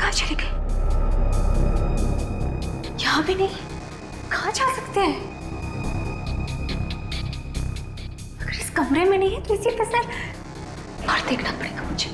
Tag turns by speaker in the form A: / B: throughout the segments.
A: कहाँ चली गई? यहाँ भी नहीं, कहाँ जा सकते हैं? अगर इस कमरे में नहीं है तो इसी तरह बाहर देखना पड़ेगा मुझे।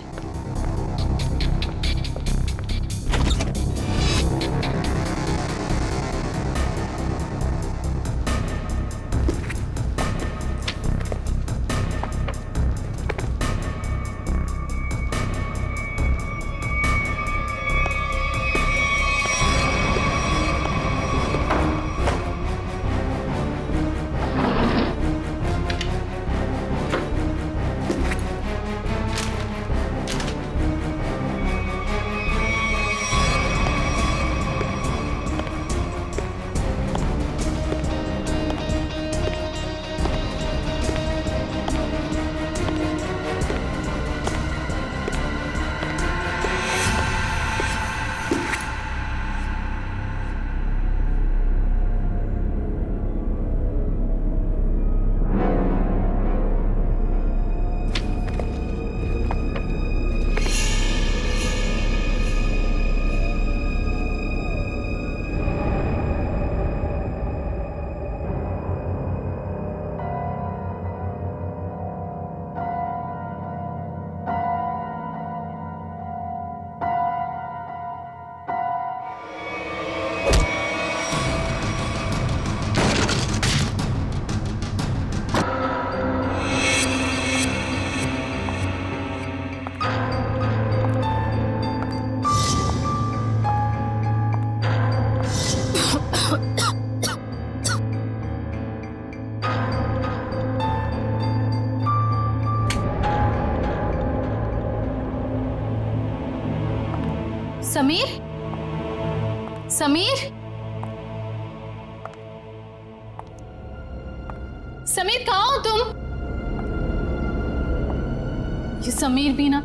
B: समीर, समीर, समीर कहाँ हो तुम? ये समीर भी ना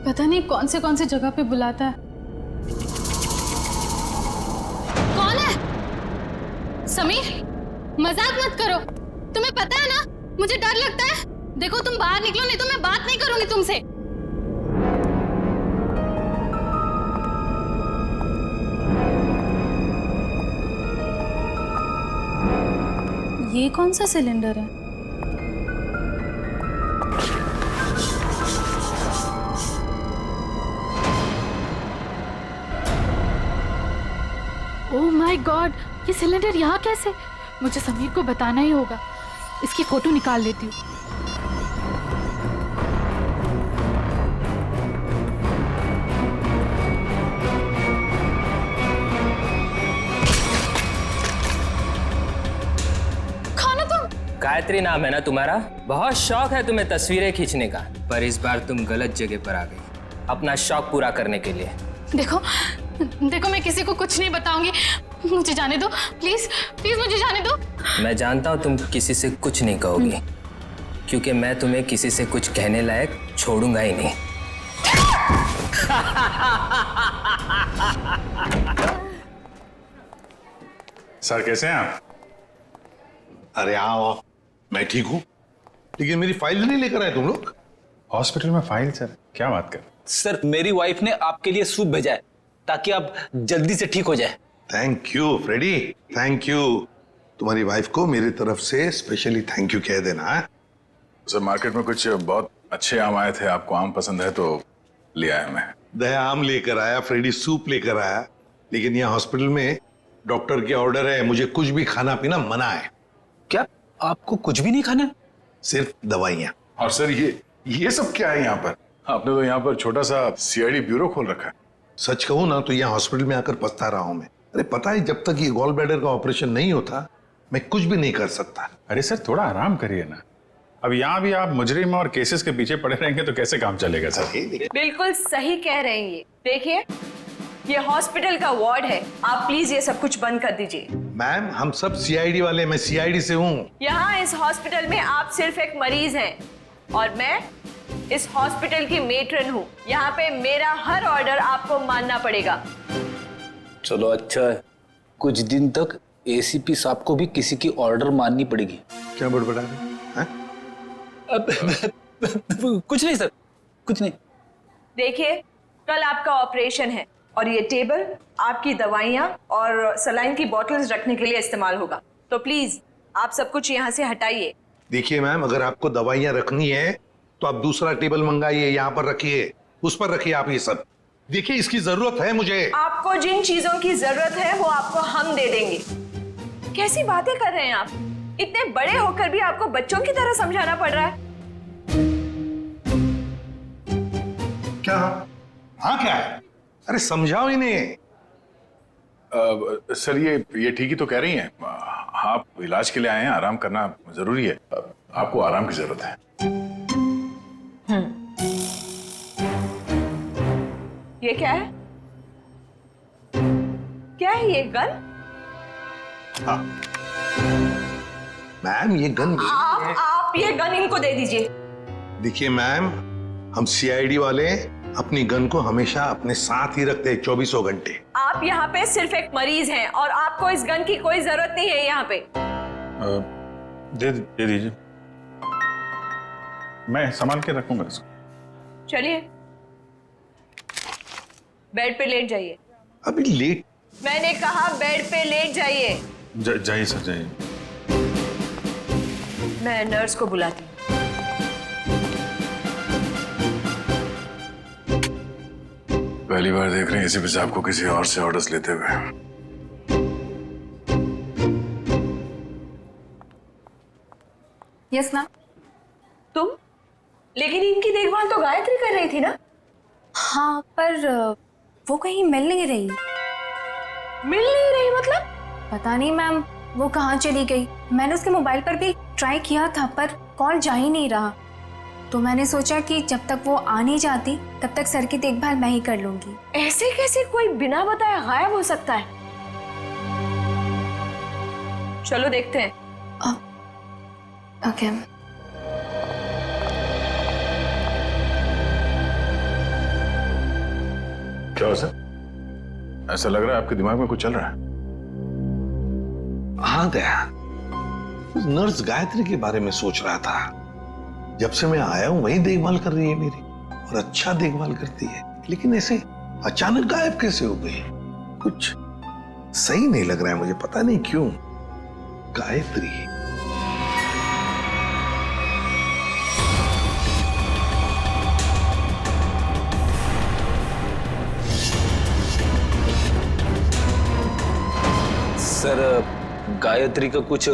B: पता नहीं कौन से जगह पे बुलाता है। कौन है? समीर, मजाक मत करो। तुम्हें पता है ना मुझे डर लगता है। देखो तुम बाहर निकलो नहीं तो मैं बात नहीं करूंगी तुमसे। ये कौन सा सिलेंडर है? ओह माय गॉड, ये सिलेंडर यहाँ कैसे? मुझे समीर को बताना ही होगा। इसकी फोटो निकाल लेती हूँ।
C: गायत्री नाम है ना तुम्हारा? बहुत शौक है तुम्हें तस्वीरें खींचने का, पर इस बार तुम गलत जगह पर आ गई अपना शौक पूरा करने के लिए।
B: देखो देखो, मैं किसी को कुछ नहीं बताऊंगी। मुझे जाने दो प्लीज, प्लीज मुझे जाने दो।
C: मैं जानता हूँ तुम किसी से कुछ नहीं कहोगी, क्योंकि मैं तुम्हें किसी से कुछ कहने लायक छोड़ूंगा ही नहीं।
D: सर कैसे हैं आप?
E: अरे आओ, मैं ठीक हूँ, लेकिन मेरी फाइल नहीं लेकर आए तुम लोग।
D: हॉस्पिटल में फाइल? सर क्या बात कर।
F: सर मेरी वाइफ ने आपके लिए सूप भेजा है ताकि आप जल्दी से ठीक हो जाए।
E: Thank you Freddy, thank you. तुम्हारी वाइफ को मेरी तरफ से स्पेशली थैंक यू कह देना है।
D: सर मार्केट में कुछ बहुत अच्छे आम आए थे, आपको आम पसंद है तो ले आया मैं।
E: दया आम लेकर आया, फ्रेडी सूप लेकर आया, लेकिन यहाँ हॉस्पिटल में डॉक्टर के ऑर्डर है, मुझे कुछ भी खाना पीना मना है।
F: क्या आपको कुछ भी नहीं खाना है?
E: सिर्फ दवाइयाँ।
D: और सर ये सब क्या है यहाँ पर? आपने तो यहाँ पर छोटा सा सीआईडी ब्यूरो खोल रखा है।
E: सच कहूँ ना तो यहाँ हॉस्पिटल में आकर पछता रहा हूँ मैं। अरे पता है, जब तक ये गॉल ब्लैडर का ऑपरेशन नहीं होता मैं कुछ भी नहीं कर सकता।
D: अरे सर थोड़ा आराम करिए ना। अब यहाँ भी आप मुजरिम और केसेस के पीछे पड़े रहेंगे तो कैसे काम चलेगा सर?
G: बिल्कुल सही कह रहे हैं। ये देखिए, ये हॉस्पिटल का वार्ड है, आप प्लीज ये सब कुछ बंद कर दीजिए।
E: मैम हम सब सीआईडी वाले, मैं सीआईडी से हूँ।
G: यहाँ इस हॉस्पिटल में आप सिर्फ एक मरीज हैं और मैं इस हॉस्पिटल की मेट्रन हूँ। यहाँ पे मेरा हर ऑर्डर आपको मानना पड़ेगा।
F: चलो अच्छा है, कुछ दिन तक एसीपी साहब को भी किसी की ऑर्डर माननी पड़ेगी।
E: क्या बड़बड़ा रहे हैं?
F: कुछ नहीं सर, कुछ नहीं।
G: देखिए, कल आपका ऑपरेशन है और ये टेबल आपकी दवाइयाँ और सलाइन की बॉटल्स रखने के लिए इस्तेमाल होगा। तो प्लीज आप सब कुछ यहाँ से हटाइए।
E: देखिए मैम, अगर आपको दवाइयाँ रखनी है तो आप दूसरा टेबल मंगाइए, यहाँ पर रखिए, उस पर रखिए आप ये सब। देखिए इसकी जरूरत है मुझे।
G: आपको जिन चीजों की जरूरत है वो आपको हम दे देंगे। कैसी बातें कर रहे हैं आप? इतने बड़े होकर भी आपको बच्चों की तरह समझाना पड़ रहा है।
E: क्या? हाँ क्या है? अरे समझाओ इन्हें।
D: सर ये ठीक ही तो कह रही हैं। आप इलाज के लिए आए हैं, आराम करना जरूरी है। आपको आराम की जरूरत है।
G: ये क्या है? क्या है ये गन?
E: हाँ मैम, ये गन
G: आप ये गन इनको दे दीजिए।
E: देखिए मैम, हम सीआईडी वाले अपनी गन को हमेशा अपने साथ ही रखते हैं 24 घंटे।
G: आप यहाँ पे सिर्फ एक मरीज हैं और आपको इस गन की कोई जरूरत नहीं है यहाँ पे।
D: दे दीजिए, मैं संभाल के रखूंगा इसको।
G: चलिए बेड पे लेट जाइए।
E: अभी लेट?
G: मैंने कहा बेड पे लेट जाइए।
D: जाइए सर, जाइए।
G: मैं नर्स को बुलाती हूँ।
D: पहली बार देख रहे हैं एसीपी साहब को किसी और से ऑर्डर्स लेते हुए।
A: Yes ma'am.
G: तुम? लेकिन इनकी देखभाल तो गायत्री कर रही थी ना?
A: हाँ, पर वो कहीं मिल नहीं रही।
G: मिल नहीं रही मतलब?
A: पता नहीं मैम, वो कहाँ चली गई। मैंने उसके मोबाइल पर भी ट्राई किया था पर कॉल जा ही नहीं रहा। तो मैंने सोचा कि जब तक वो आ नहीं जाती तब तक सर की देखभाल मैं ही कर लूंगी।
G: ऐसे कैसे कोई बिना बताए गायब हो सकता है? चलो देखते हैं।
A: ओके।
D: क्या हो सर? ऐसा लग रहा है आपके दिमाग में कुछ चल रहा है।
E: हाँ दया, उस नर्स गायत्री के बारे में सोच रहा था। जब से मैं आया हूं वही देखभाल कर रही है मेरी, और अच्छा देखभाल करती है, लेकिन ऐसे अचानक गायब कैसे हो गई? कुछ सही नहीं लग रहा है मुझे, पता नहीं क्यों। गायत्री
F: सर, गायत्री का कुछ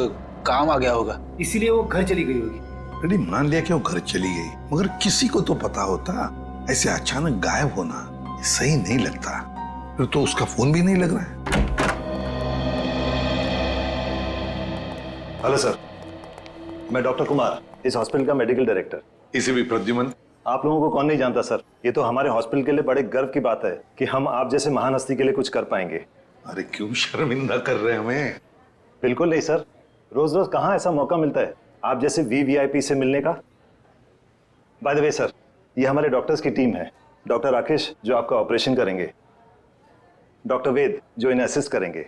F: काम आ गया होगा,
H: इसीलिए वो घर चली गई होगी।
E: अरे मान लिया कि वो घर चली गई, मगर किसी को तो पता होता। ऐसे अचानक गायब होना सही नहीं लगता। फिर तो उसका फोन भी नहीं लग रहा है।
I: हेलो सर, मैं डॉक्टर कुमार, इस हॉस्पिटल का मेडिकल डायरेक्टर।
E: इसे भी प्रद्युमन।
I: आप लोगों को कौन नहीं जानता सर, ये तो हमारे हॉस्पिटल के लिए बड़े गर्व की बात है कि हम आप जैसे महान हस्ती के लिए कुछ कर पाएंगे।
E: अरे क्यों शर्मिंदा कर रहे हैं हमें?
I: बिल्कुल नहीं सर, रोज रोज कहाँ ऐसा मौका मिलता है आप जैसे वीवीआईपी से मिलने का। बाय द वे सर, ये हमारे डॉक्टर्स की टीम है। डॉक्टर राकेश जो आपका ऑपरेशन करेंगे, डॉक्टर वेद जो इन्हें असिस्ट करेंगे,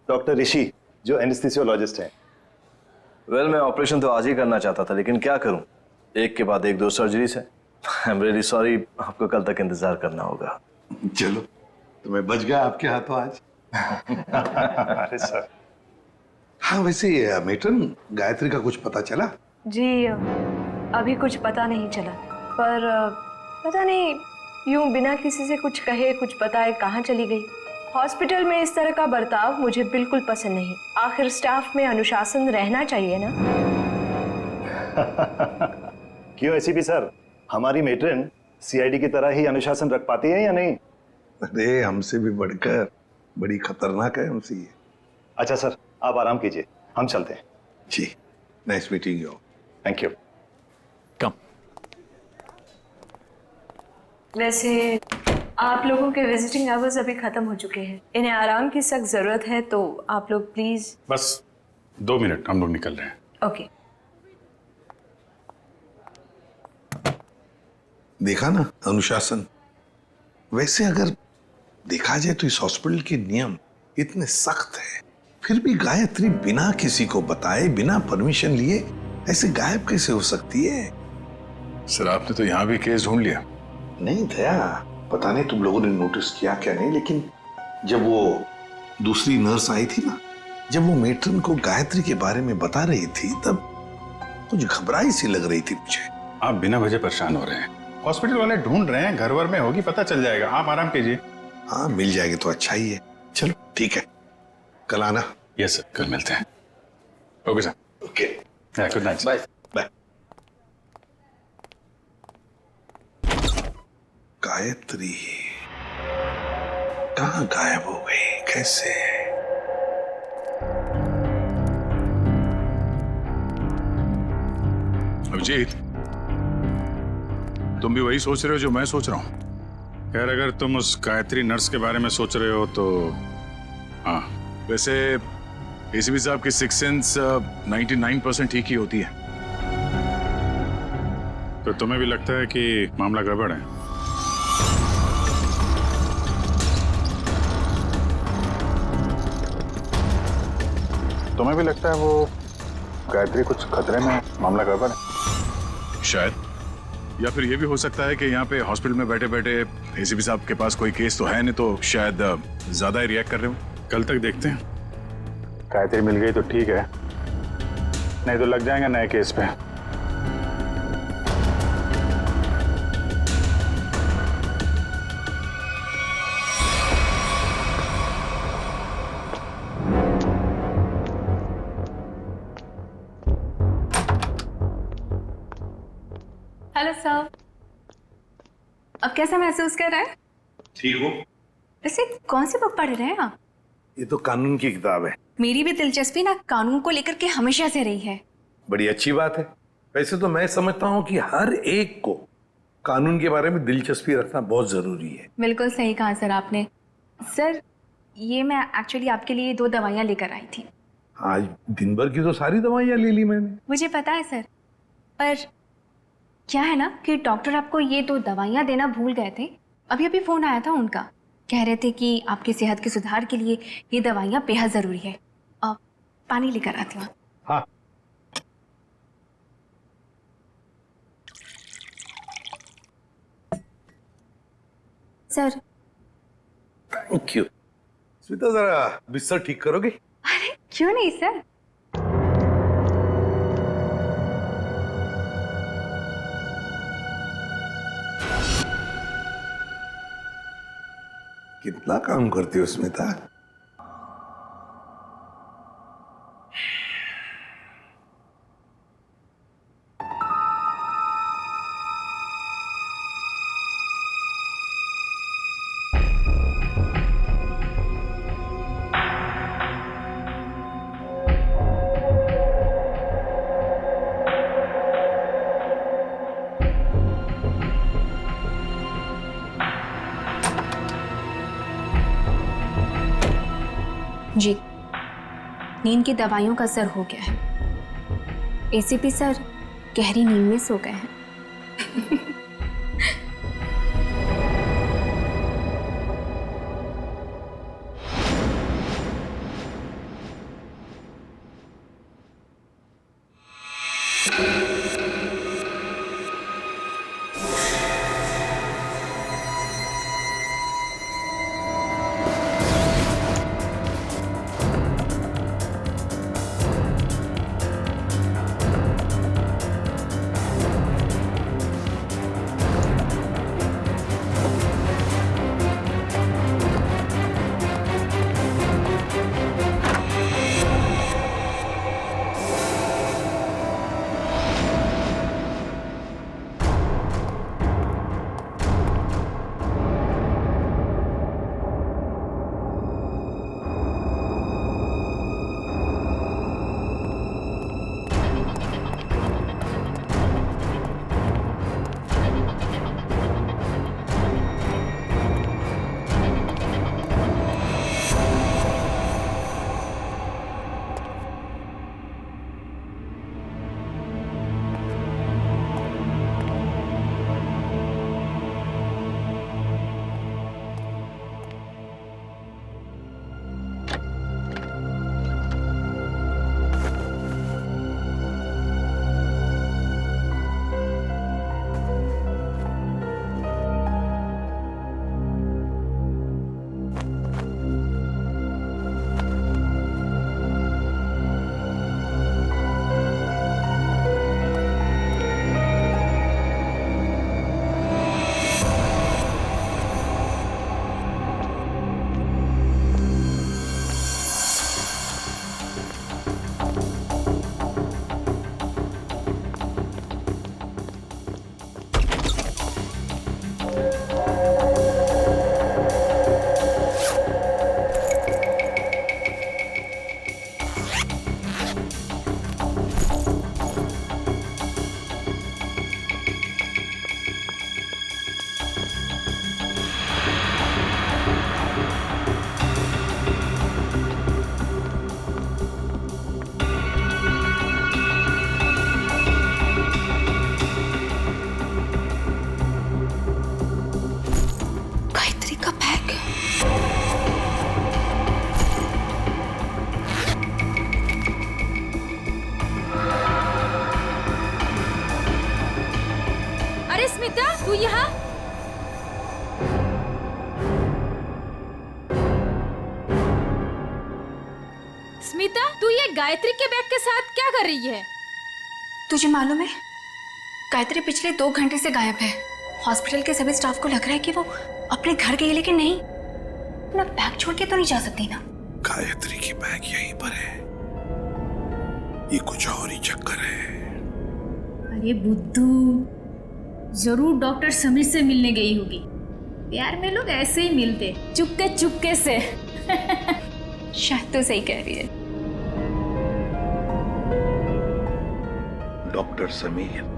I: डॉक्टर ऋषि जो एनेस्थीसियोलॉजिस्ट हैं।
J: वेल, मैं ऑपरेशन तो आज ही करना चाहता था, लेकिन क्या करूं, एक के बाद एक 2 सर्जरीज है। आई एम रियली सॉरी, आपको कल तक इंतजार करना होगा।
E: चलो, तो मैं बच गया आपके हाथों आज।
I: अरे सर।
E: हाँ वैसे मेट्रन, गायत्री का कुछ पता चला?
G: जी अभी कुछ पता नहीं चला, पर पता नहीं यूं बिना किसी से कुछ कहे कुछ बताए कहाँ चली गई। हॉस्पिटल में इस तरह का बर्ताव मुझे बिल्कुल पसंद नहीं। आखिर स्टाफ में अनुशासन रहना चाहिए ना।
I: क्यों एसीपी सर, हमारी मेट्रन सीआईडी की तरह ही अनुशासन रख पाती है या नहीं?
E: अरे हमसे भी बढ़कर बड़ी खतरनाक है हमसे ये।
I: अच्छा सर, आप आराम कीजिए, हम चलते हैं।
E: जी, nice meeting you.
I: Thank you.
J: Come.
G: वैसे आप लोगों के विजिटिंग आवर्स अभी खत्म हो चुके हैं, इन्हें आराम की सख्त जरूरत है, तो आप लोग प्लीज।
D: बस 2 मिनट, हम लोग निकल रहे हैं।
G: ओके।
E: देखा ना अनुशासन। वैसे अगर देखा जाए तो इस हॉस्पिटल के नियम इतने सख्त हैं, फिर भी गायत्री बिना किसी को बताए, बिना परमिशन लिए ऐसे गायब कैसे हो सकती है?
D: सर आपने तो यहाँ भी केस ढूंढ लिया।
E: नहीं दया, पता नहीं तुम लोगों ने नोटिस किया क्या नहीं, लेकिन जब वो दूसरी नर्स आई थी ना, जब वो मेट्रन को गायत्री के बारे में बता रही थी, तब कुछ घबराई सी लग रही थी मुझे।
D: आप बिना वजह परेशान हो रहे हैं। हॉस्पिटल वाले ढूंढ रहे हैं, घर वर में होगी, पता चल जाएगा। आप आराम कीजिए।
E: हाँ, मिल जाएगी तो अच्छा ही है। चलो ठीक है, कल आना।
D: यस सर, कल मिलते हैं। Okay sir.
E: Okay,
D: good night.
F: Bye.
E: Bye. Gayatri कहाँ गायब हो गई, कैसे?
D: अभिजीत, तुम भी वही सोच रहे हो जो मैं सोच रहा हूँ? खैर, अगर तुम उस गायत्री नर्स के बारे में सोच रहे हो तो हाँ, वैसे एसीपी साहब की सिक्स सेंस 99% ठीक ही होती है। तो तुम्हें भी लगता है कि मामला गड़बड़ है? तुम्हें भी लगता है वो गायत्री कुछ खतरे में है, मामला गड़बड़ है? शायद, या फिर ये भी हो सकता है कि यहाँ पे हॉस्पिटल में बैठे बैठे एसीपी साहब के पास कोई केस तो है नहीं, तो शायद ज्यादा ही रिएक्ट कर रहे हो। कल तक देखते हैं। गायत्री मिल गई तो ठीक है, नहीं तो लग जाएंगे नए केस पे।
A: हेलो सर, अब कैसा महसूस कर रहे हैं?
E: ठीक हो?
A: वैसे कौन सी बुक पढ़ रहे हैं आप?
E: ये तो कानून की किताब है।
A: मेरी भी दिलचस्पी ना कानून को लेकर के हमेशा से रही है।
E: बड़ी अच्छी बात है। वैसे तो मैं समझता हूँ कि हर एक को कानून के बारे में दिलचस्पी रखना बहुत जरूरी है।
A: बिल्कुल सही कहा सर आपने। सर, ये मैं एक्चुअली आपके लिए 2 दवाइयाँ लेकर आई थी।
E: आज दिन भर की तो सारी दवाइयाँ ले ली मैंने।
A: मुझे पता है सर, पर क्या है ना कि डॉक्टर आपको ये 2 दवाइयाँ देना भूल गए थे। अभी अभी फोन आया था उनका, कह रहे थे कि आपकी सेहत के सुधार के लिए ये दवाइयाँ बेहद जरूरी है। अब पानी लेकर आती हूँ।
E: हाँ,
A: सर।
E: Thank you. स्मिता, जरा बिस्तर ठीक करोगे?
A: अरे क्यों नहीं सर।
E: कितना काम करती हो स्मिता?
A: जी, नींद की दवाइयों का असर हो गया है। एसीपी सर गहरी नींद में सो गए हैं।
B: स्मिता, तू ये गायत्री के बैग के साथ क्या कर रही है?
A: तुझे मालूम है, गायत्री पिछले 2 घंटे से गायब है। हॉस्पिटल के सभी स्टाफ को लग रहा है कि वो अपने घर गई, लेकिन नहीं, अपना बैग छोड़ के तो नहीं जा सकती ना।
E: गायत्री की बैग यहीं पर है, ये कुछ और ही चक्कर है।
B: अरे बुद्धू, जरूर डॉक्टर समीर से मिलने गई होगी। प्यार में लोग ऐसे ही मिलते, चुपके चुपके से।
A: शायद तो सही कह रही है।
E: डॉक्टर समीर,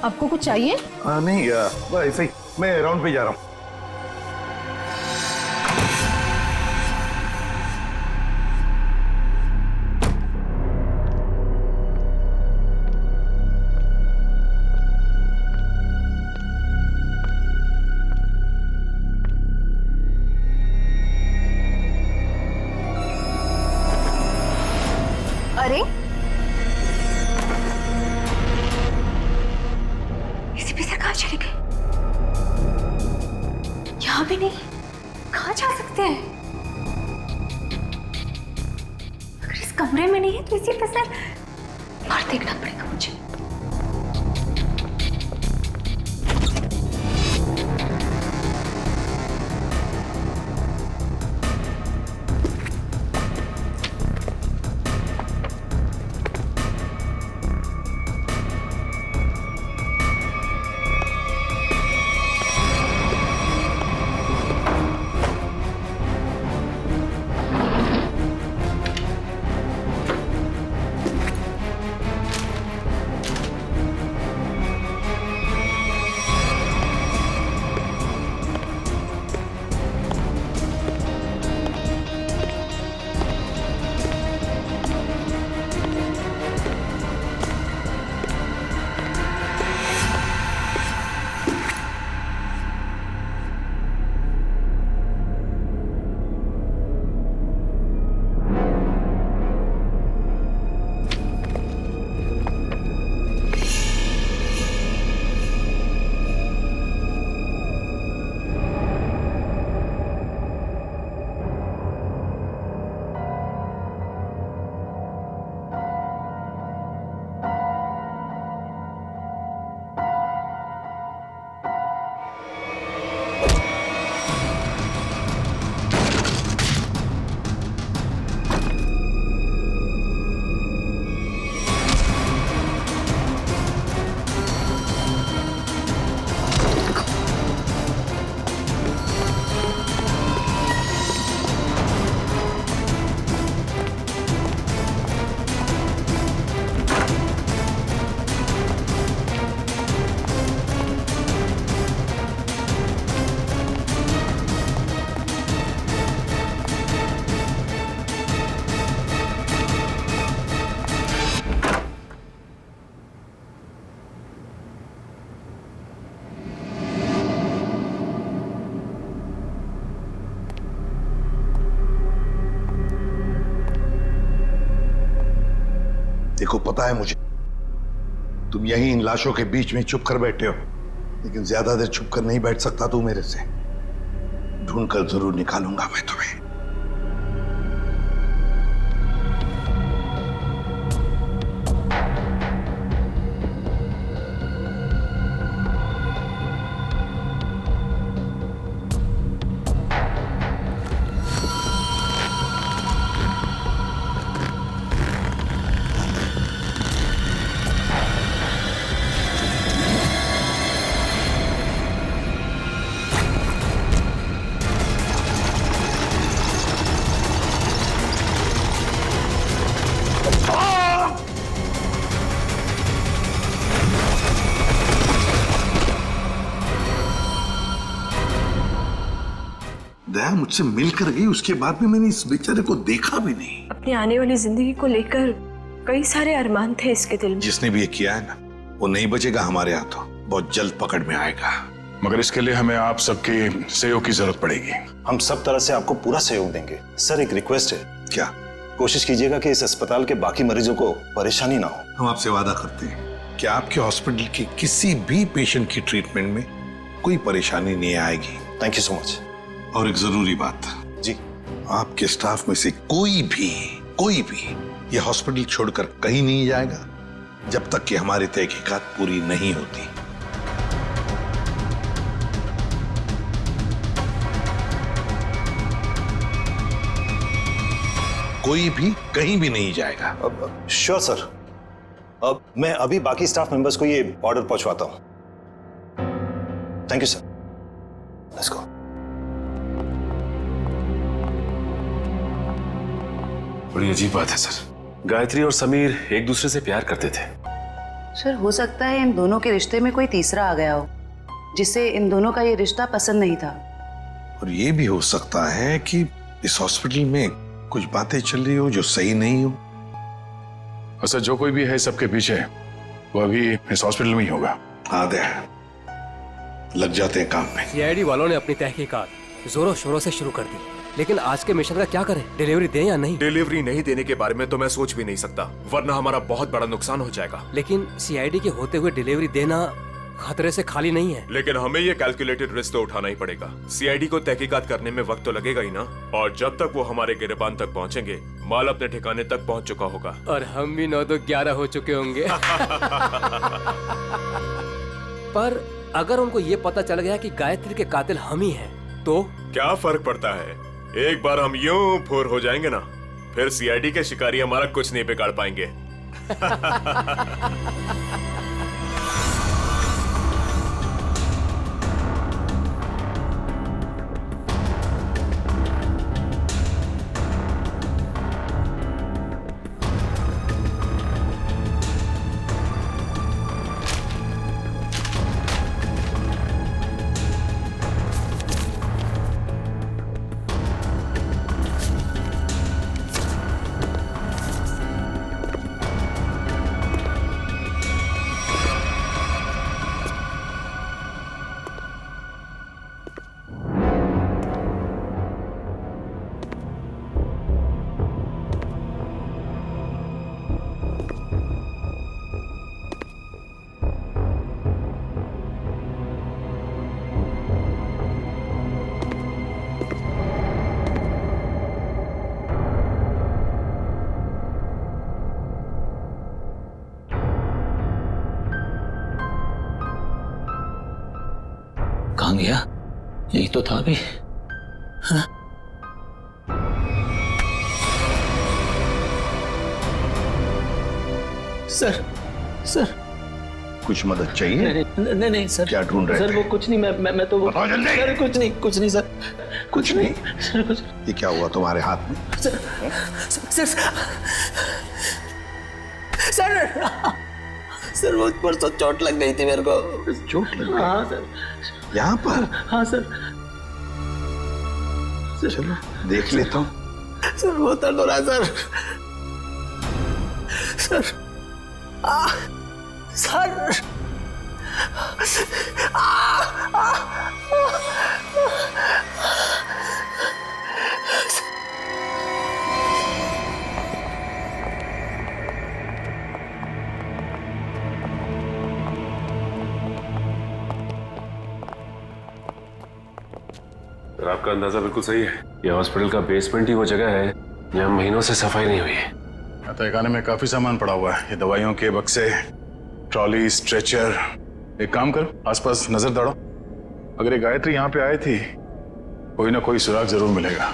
B: आपको कुछ चाहिए?
E: नहीं, ऐसे ही मैं राउंड पे जा रहा हूँ।
A: अरे एसीपी सर कहाँ चले गए? यहाँ भी नहीं, कहाँ जा सकते हैं? अगर इस कमरे में नहीं है तो एसीपी सर बाहर देखना पड़ेगा मुझे।
E: देखो, पता है मुझे तुम यहीं इन लाशों के बीच में चुप कर बैठे हो, लेकिन ज्यादा देर चुप कर नहीं बैठ सकता तू मेरे से। ढूंढ कर जरूर निकालूंगा मैं तुम्हें। यहाँ मुझसे मिलकर गई, उसके बाद में मैंने इस बेचारे को देखा भी नहीं।
G: अपनी आने वाली जिंदगी को लेकर कई सारे अरमान थे इसके दिल में।
E: जिसने भी ये किया है ना, वो नहीं बचेगा हमारे हाथों, बहुत जल्द पकड़ में आएगा।
D: मगर इसके लिए हमें आप सबके सहयोग की जरूरत पड़ेगी।
I: हम सब तरह से आपको पूरा सहयोग देंगे। सर एक रिक्वेस्ट है,
E: क्या?
I: कोशिश कीजिएगा कि इस अस्पताल के बाकी मरीजों को परेशानी ना हो।
E: हम आपसे वादा करते हैं कि आपके हॉस्पिटल के किसी भी पेशेंट की ट्रीटमेंट में कोई परेशानी नहीं आएगी।
I: Thank you so much.
E: और एक जरूरी बात
I: जी,
E: आपके स्टाफ में से कोई भी ये हॉस्पिटल छोड़कर कहीं नहीं जाएगा जब तक कि हमारी तहकीकात पूरी नहीं होती। कोई भी कहीं भी नहीं जाएगा।
I: Sure sir. अब मैं अभी बाकी स्टाफ मेंबर्स को ये ऑर्डर पहुंचवाता हूं। Thank you sir. Let's go.
J: बड़ी अजीब बात है सर, गायत्री और समीर एक दूसरे से प्यार करते थे।
K: सर हो सकता है इन दोनों के रिश्ते में कोई तीसरा आ गया हो, जिससे इन दोनों का ये रिश्ता पसंद नहीं था।
E: और ये भी हो सकता है कि इस हॉस्पिटल में कुछ बातें चल रही हो जो सही नहीं हो।
D: अच्छा, जो कोई भी है सबके पीछे, वो अभी इस हॉस्पिटल में ही होगा।
E: आदे लग जाते हैं काम में।
L: सीआईडी वालों ने अपनी तहकीकात जोरों शोरों से शुरू कर दी, लेकिन आज के मिशन का क्या करें? डिलीवरी दें या नहीं?
M: डिलीवरी नहीं देने के बारे में तो मैं सोच भी नहीं सकता, वरना हमारा बहुत बड़ा नुकसान हो जाएगा।
L: लेकिन सीआईडी के होते हुए डिलीवरी देना खतरे से खाली नहीं है।
M: लेकिन हमें ये कैलकुलेटेड रिस्क तो उठाना ही पड़ेगा। सीआईडी को तहकीकात करने में वक्त तो लगेगा ही ना, और जब तक वो हमारे गिरबान तक पहुंचेंगे, माल अपने ठिकाने तक पहुंच चुका होगा।
L: और हम भी 9-2-11 हो चुके होंगे। पर अगर उनको ये पता चल गया कि गायत्री के कातिल हम ही हैं, तो
M: क्या फर्क पड़ता है? एक बार हम यूं फुर हो जाएंगे ना, फिर सीआईडी के शिकारी हमारा कुछ नहीं बिगाड़ पाएंगे।
F: कहाँ गया? यही तो था अभी। हाँ? सर सर
E: कुछ मदद चाहिए?
F: नहीं सर।
E: क्या ढूंढ रहे
F: सर
E: थे?
F: वो कुछ नहीं, मैं तो वो
E: बताओ जल्दी।
F: सर कुछ नहीं सर।
E: कुछ नहीं?
F: सर कुछ।
E: ये क्या हुआ तुम्हारे हाथ में?
F: सर सर वो परसों चोट लग गई थी मेरे को।
E: चोट लग गई?
F: हाँ सर।
E: यहाँ पर?
F: हाँ सर।
E: चलो देख लेता हूँ।
F: सर बहुत दर्द हो रहा है सर। सर सर
M: आपका अंदाजा बिल्कुल सही है। यह हॉस्पिटल का बेसमेंट ही वो जगह है जहाँ महीनों से सफाई नहीं हुई है।
D: तहखाने में काफी सामान पड़ा हुआ है, ये दवाइयों के बक्से, ट्रॉली, स्ट्रेचर। एक काम करो, आसपास नजर दौड़ो। अगर ये गायत्री यहाँ पे आई थी, कोई ना कोई सुराग जरूर मिलेगा।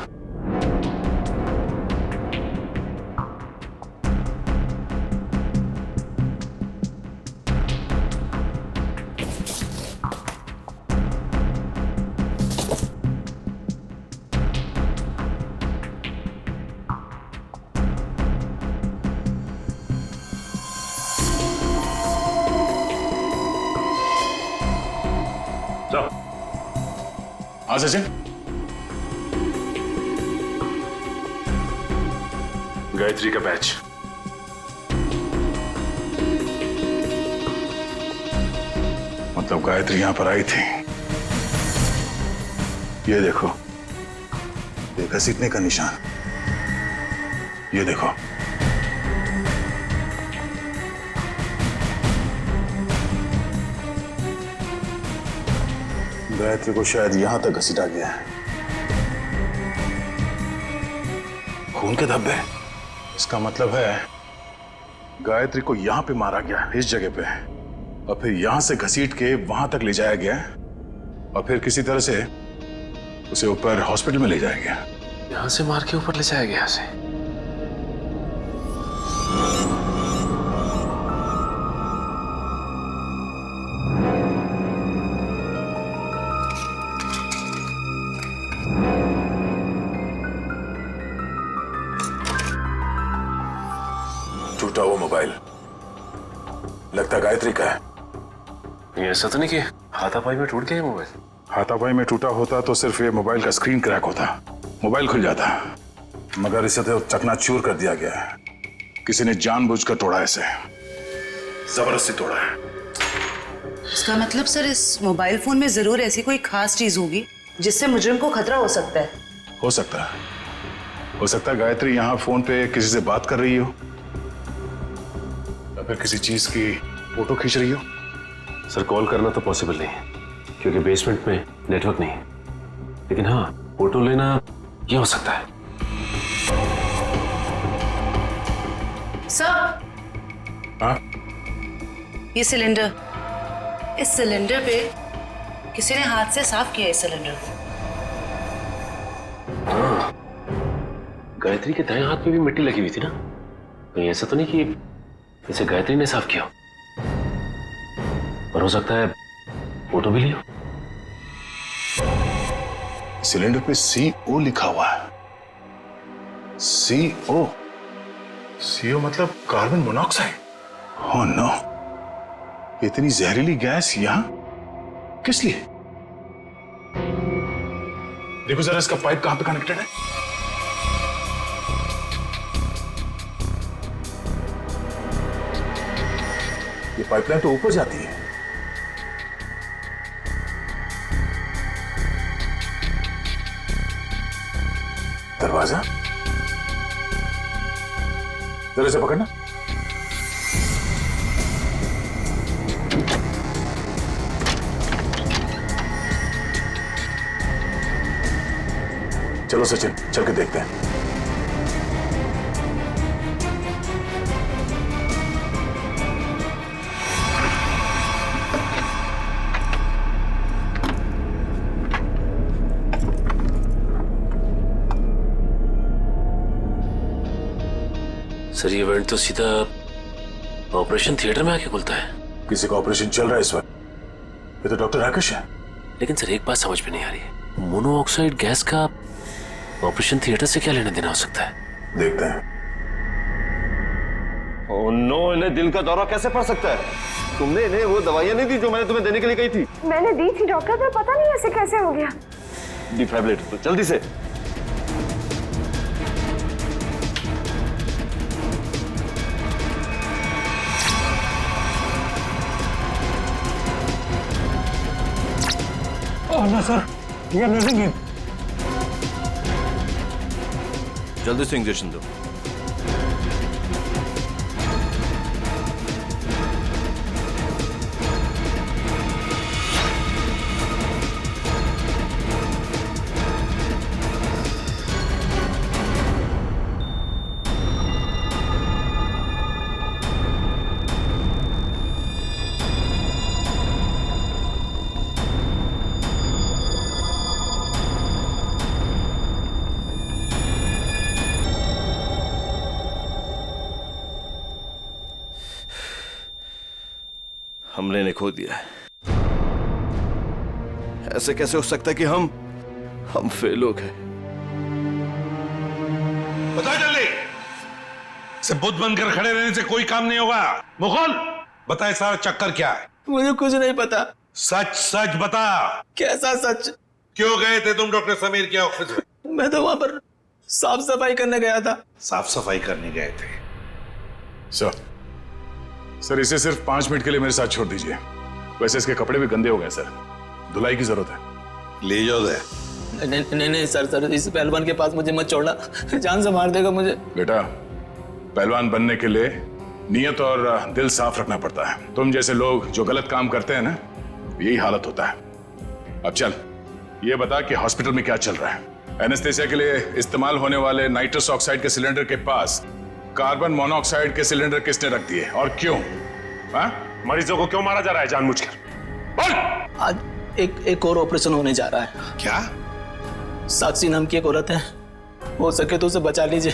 D: हाँ सचिन, गायत्री का बैच। मतलब गायत्री यहां पर आई थी। ये देखो, ये घसीटने का निशान। ये देखो, गायत्री को शायद यहां तक घसीटा गया है। खून के धब्बे। इसका मतलब है गायत्री को यहां पे मारा गया, इस जगह पे, और फिर यहां से घसीट के वहां तक ले जाया गया, और फिर किसी तरह से उसे ऊपर हॉस्पिटल में ले जाया गया।
L: यहाँ से मार के ऊपर ले जाया गया से।
D: टूटा हुआ मोबाइल लगता गायत्री का है।
L: ये ऐसा तो नहीं कि हाथापाई में टूट गया ये मोबाइल?
D: हाथापाई में टूटा होता तो सिर्फ ये मोबाइल का स्क्रीन क्रैक होता, मोबाइल खुल जाता, मगर इसे तो चकनाचूर कर दिया गया है। किसी ने जानबूझकर तोड़ा, इसे जबरदस्ती तोड़ा है।
K: इसका मतलब सर इस मोबाइल फोन में जरूर ऐसी कोई खास चीज होगी जिससे मुजरिम को खतरा हो सकता है।
D: हो सकता है, हो सकता है गायत्री यहाँ फोन पे किसी से बात कर रही हो, या फिर किसी चीज की फोटो खींच रही हो।
L: सर कॉल करना तो पॉसिबल नहीं है क्योंकि बेसमेंट में नेटवर्क नहीं है, लेकिन हाँ फोटो लेना ये हो सकता है।
K: सर,
D: हाँ?
K: ये सिलेंडर, इस सिलेंडर पे किसी ने हाथ से साफ किया है। इस सिलेंडर को
L: गायत्री के दाएं हाथ में भी मिट्टी लगी हुई थी ना, कहीं ऐसा तो नहीं कि इसे गायत्री ने साफ किया, और हो सकता है फोटो भी लिया।
D: सिलेंडर पे CO लिखा हुआ है। CO मतलब कार्बन मोनोऑक्साइड। ओह नो, इतनी जहरीली गैस यहां किस लिए? देखो जरा इसका पाइप कहां पे कनेक्टेड है। ये पाइपलाइन तो ऊपर जाती है। दरवाजा जरा से पकड़ना। चलो सचिन, चल के देखते हैं।
L: सर ये इवेंट तो सीधा ऑपरेशन थिएटर में आके खुलता है।
D: किसी का ऑपरेशन चल रहा है इस वक्त। ये तो डॉक्टर राकेश है।
L: लेकिन सर एक बात समझ में नहीं आ रही है, मोनोऑक्साइड गैस का ऑपरेशन थिएटर से क्या लेना देना हो सकता है?
D: देखते हैं।
J: ओह नो, इन्हें दिल का दौरा कैसे पड़ सकता है? तुमने इन्हें वो दवाइयां नहीं दी जो मैंने तुम्हें देने के लिए कही थी?
G: मैंने दी थी डॉक्टर, पर पता नहीं ऐसे कैसे हो गया।
J: डिफाइब्रिलेटर तो जल्दी से।
E: सर ये नर्सिंग है।
J: जल्दी से इंजेक्शन दो। हमले ने खो दिया है। ऐसे कैसे हो सकता है कि हम फेल हो गए?
E: बता जल्दी, से बुद्ध बनकर खड़े रहने से कोई काम नहीं होगा। मुगल बताए सारा चक्कर क्या है?
F: मुझे कुछ नहीं पता।
E: सच सच बता।
F: कैसा सच?
E: क्यों गए थे तुम डॉक्टर समीर के ऑफिस में?
F: मैं तो वहां पर साफ सफाई करने गया था।
E: साफ सफाई करने गए थे।
D: सर इसे सिर्फ 5 मिनट के लिए मेरे साथ छोड़ दीजिए। वैसे इसके कपड़े भी गंदे हो गए सर, धुलाई की जरूरत है।
E: ले जाओ दे।
F: नहीं सर, इस पहलवान के पास मुझे मत छोड़ना, जान से मार देगा मुझे।
D: बेटा, पहलवान बनने के लिए नियत और दिल साफ रखना पड़ता है। तुम जैसे लोग जो गलत काम करते हैं ना, यही हालत होता है। अब चल ये बता कि हॉस्पिटल में क्या चल रहा है। एनेस्थेसिया के लिए इस्तेमाल होने वाले नाइट्रस ऑक्साइड के सिलेंडर के पास कार्बन मोनोऑक्साइड के सिलेंडर किसने रख दिए और क्यों?
M: मरीजों को क्यों मारा जा रहा है जानबूझकर? बोल।
F: आज एक और ऑपरेशन होने जा रहा है।
E: क्या?
F: साक्षी नाम की एक औरत है, हो सके तो उसे बचा लीजिए।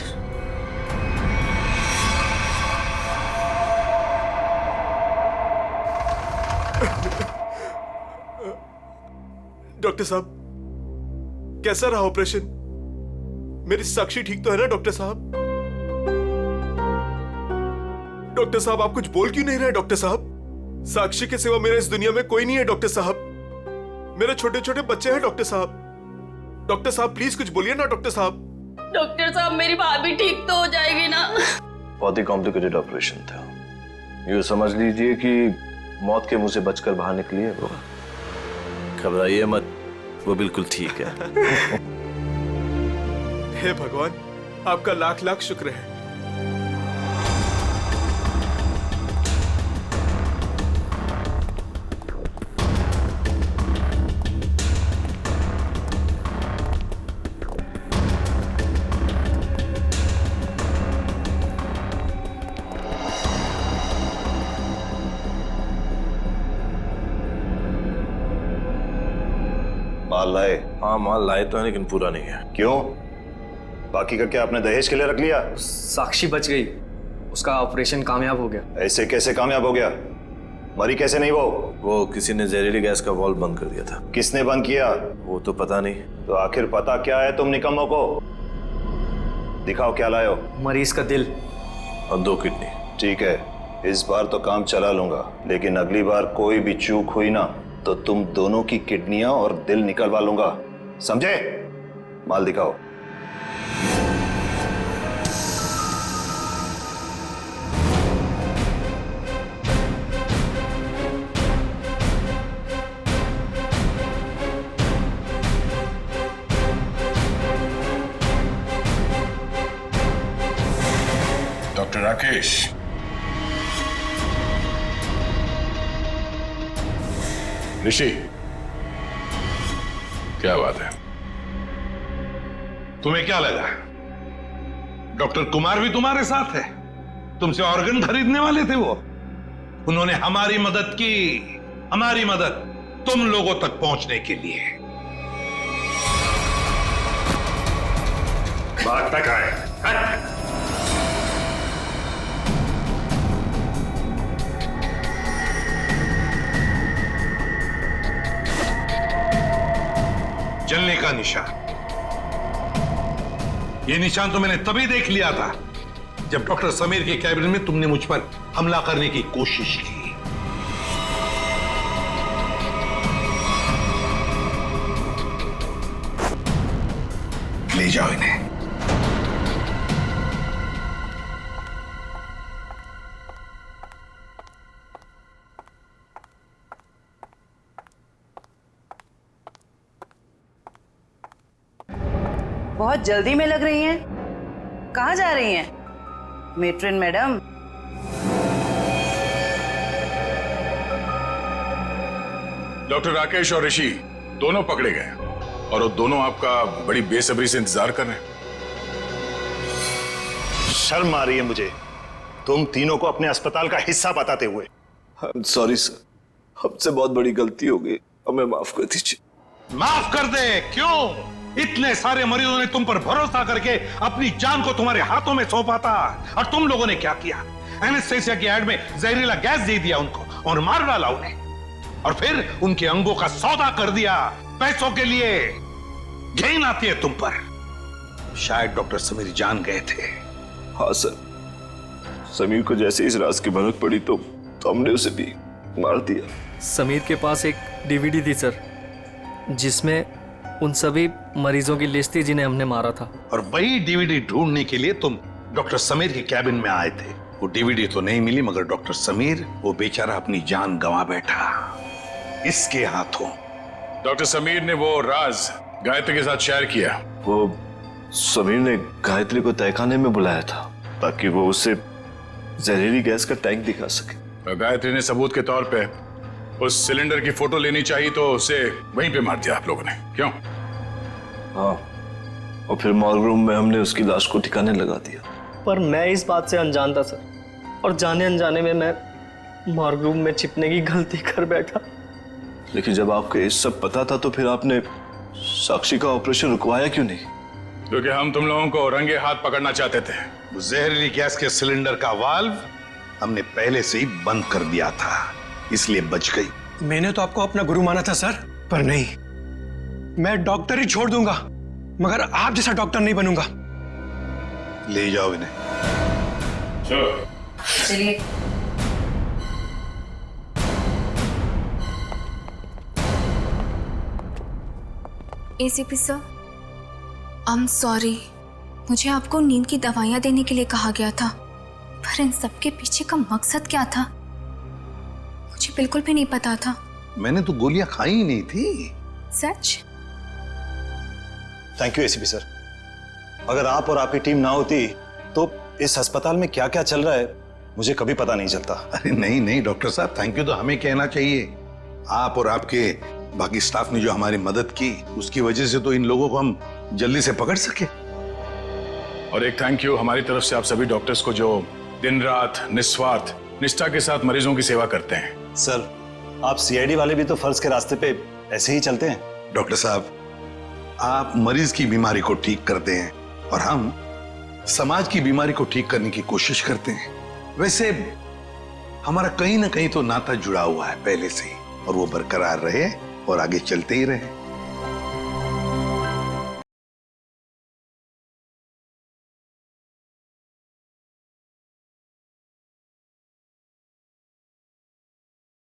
M: डॉक्टर साहब, कैसा रहा ऑपरेशन? मेरी साक्षी ठीक तो है ना डॉक्टर साहब? डॉक्टर साहब आप कुछ बोल क्यों नहीं रहे? डॉक्टर साहब, साक्षी के सिवा मेरा इस दुनिया में कोई नहीं है डॉक्टर साहब। मेरे छोटे छोटे बच्चे हैं डॉक्टर साहब। डॉक्टर साहब प्लीज कुछ बोलिए ना डॉक्टर साहब।
B: डॉक्टर साहब मेरी भाभी ठीक तो हो जाएगी ना?
J: बहुत ही कॉम्प्लिकेटेड ऑपरेशन था। यूँ समझ लीजिए कि मौत के मुंह से बचकर बाहर निकली है वो। घबराइए मत, वो बिल्कुल ठीक है।
M: हे भगवान, आपका लाख लाख शुक्र है।
I: माल लाए?
J: हाँ माल लाए तो है, लेकिन पूरा नहीं है।
I: क्यों? बाकी का क्या आपने दहेज के लिए रख लिया?
H: साक्षी बच गई, उसका ऑपरेशन कामयाब हो गया।
I: ऐसे कैसे कामयाब हो गया? मरी कैसे नहीं
J: वो किसी ने जहरीली गैस का वाल्व बंद कर दिया था।
I: किसने बंद किया?
J: वो तो पता नहीं।
I: तो आखिर पता क्या है तुम निकम्मों को? दिखाओ क्या लाए हो।
H: मरीज का दिल
J: और 2 किडनी।
I: ठीक है, इस बार तो काम चला लूंगा, लेकिन अगली बार कोई भी चूक हुई ना तो तुम दोनों की किडनियां और दिल निकलवा लूंगा, समझे? माल दिखाओ।
D: डॉक्टर राकेश, ऋषि, क्या बात है?
E: तुम्हें क्या लगा डॉक्टर कुमार भी तुम्हारे साथ है? तुमसे ऑर्गन खरीदने वाले थे वो। उन्होंने हमारी मदद की, हमारी मदद तुम लोगों तक पहुंचने के लिए।
M: बात तक आए।
E: जलने का निशान, ये निशान तो मैंने तभी देख लिया था जब डॉक्टर समीर के कैबिन में तुमने मुझ पर हमला करने की कोशिश की। ले जाओ इन्हें।
K: बहुत जल्दी में लग रही हैं। कहाँ जा रही हैं मेट्रिन मैडम?
D: डॉक्टर राकेश और ऋषि दोनों पकड़े गए और वो दोनों आपका बड़ी बेसब्री से इंतजार कर रहे हैं।
I: शर्म आ रही है मुझे तुम तीनों को अपने अस्पताल का हिस्सा बताते हुए।
J: सॉरी सर, हमसे बहुत बड़ी गलती हो गई, हमें माफ कर दीजिए।
E: माफ कर दे? क्यों? इतने सारे मरीजों ने तुम पर भरोसा करके अपनी जान को तुम्हारे हाथों में सौंपा था, और तुम लोगों ने क्या किया? एनेस्थेसिया की एड में जहरीला गैस दे दिया उनको और मार डाला उन्हें, और फिर उनके अंगों का सौदा कर दिया पैसों के लिए। घिन आती है तुम पर। शायद डॉक्टर समीर जान गए थे।
J: हाँ सर, समीर को जैसे इस राज की भनक पड़ी तो हमने उसे भी मार दिया।
H: समीर के पास एक डीवीडी थी सर, जिसमें उन सभी मरीजों की लिस्ट थी जिन्हें हमने मारा था।
E: और वही डीवीडी ढूंढने के लिए तुम डॉक्टर समीर के कैबिन में आए थे। वो डीवीडी तो नहीं मिली, मगर डॉक्टर समीर वो बेचारा अपनी जान गंवा बैठा इसके हाथों।
D: डॉक्टर समीर ने वो राज गायत्री के साथ शेयर किया।
J: वो समीर ने गायत्री को तहखाने में बुलाया था ताकि वो उससे जहरीली गैस का टैंक दिखा सके।
D: और गायत्री ने सबूत के तौर पे उस सिलेंडर की फोटो लेनी चाहिए तो उसे वहीं पे मार दिया आप लोगों ने, क्यों?
J: हाँ, और फिर मॉर्ग रूम में हमने उसकी लाश को ठिकाने लगा दिया।
H: पर मैं इस बात से अनजान था सर, और जाने अनजाने में मैं मॉर्ग रूम में छिपने की गलती कर बैठा।
J: लेकिन जब आपको ये सब पता था तो फिर आपने साक्षी का ऑपरेशन रुकवाया क्यों नहीं?
D: क्योंकि हम तुम लोगों को रंगे हाथ पकड़ना चाहते थे।
E: वो जहरीली गैस के सिलेंडर का वाल्व हमने पहले से ही बंद कर दिया था, इसलिए बच गई।
N: मैंने तो आपको अपना गुरु माना था सर, पर नहीं, मैं डॉक्टर ही छोड़ दूंगा मगर आप जैसा डॉक्टर नहीं बनूंगा।
E: ले जाओ इन्हें।
K: चलिए।
A: ACP sir, I am sorry, मुझे आपको नींद की दवाइयाँ देने के लिए कहा गया था, पर इन सब के पीछे का मकसद क्या था मुझे बिल्कुल भी नहीं पता था।
E: मैंने तो गोलियां खाई ही नहीं थी।
A: सच?
I: Thank you ACP sir. अगर आप और आपकी टीम ना होती तो इस अस्पताल में क्या क्या चल रहा है मुझे कभी पता नहीं चलता।
E: अरे नहीं नहीं डॉक्टर साहब, थैंक यू तो हमें कहना चाहिए। आप और आपके बाकी स्टाफ ने जो हमारी मदद की उसकी वजह से तो इन लोगों को हम जल्दी से पकड़ सके।
D: और एक थैंक यू हमारी तरफ से आप सभी डॉक्टर्स को जो दिन रात निस्वार्थ निष्ठा के साथ मरीजों की सेवा करते हैं।
I: सर, आप सीआईडी वाले भी तो फर्ज के रास्ते पे ऐसे ही चलते हैं।
E: डॉक्टर साहब, आप मरीज की बीमारी को ठीक करते हैं और हम समाज की बीमारी को ठीक करने की कोशिश करते हैं। वैसे हमारा कहीं ना कहीं तो नाता जुड़ा हुआ है पहले से ही, और वो बरकरार रहे और आगे चलते ही रहे।